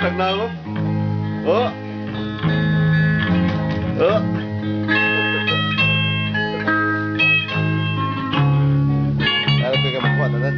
Nababasag na ako. Oh! Oh! Alam ko kayo magkuha na nan.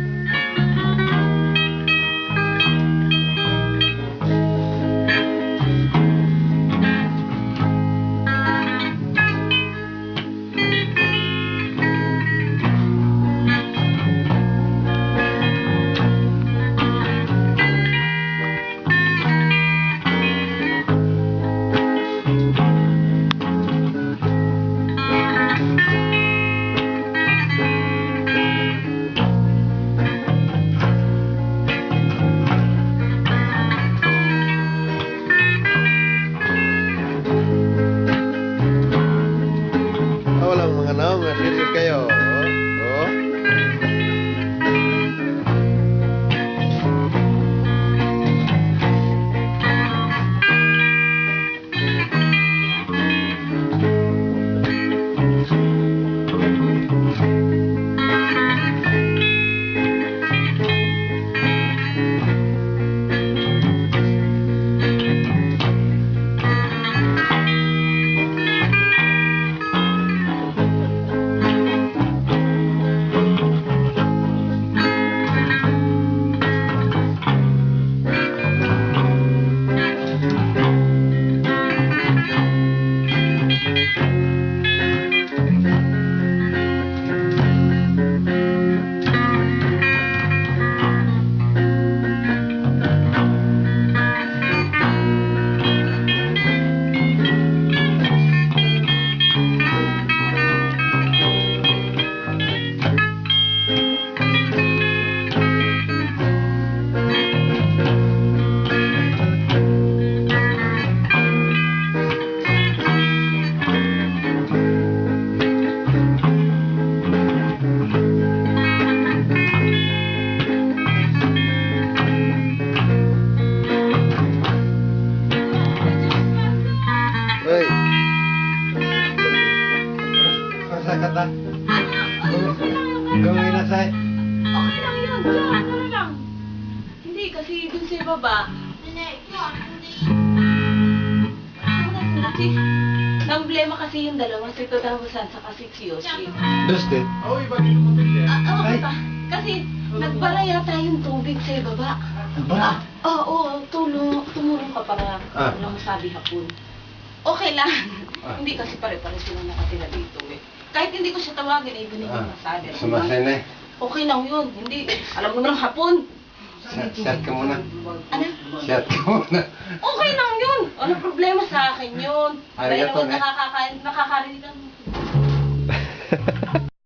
Serius kayo. Oh. Kata gawin na say. Okay lang yun, diyan, ano lang. Hindi, kasi dun sa baba. Problema kasi yung dalawa, si Todawasan sa kasi si Yoshi. Dustin? Kasi nagbara yata yung tubig sa baba. Nagbara? Oo, tumulong ka para wala masabi hapon. Okay lang. Hindi kasi pare-pare sila nakatira dito eh. Kahit hindi ko siya tawagin, eh, ibigay ko masabi. Sumasay na eh. Okay lang yun. Hindi. Alam mo naman hapon. Shot ka muna. Ano? Shot ka muna. Okay lang yun. Ano problema sa akin yun? Dahil Arigato, naman nakakarinig ka.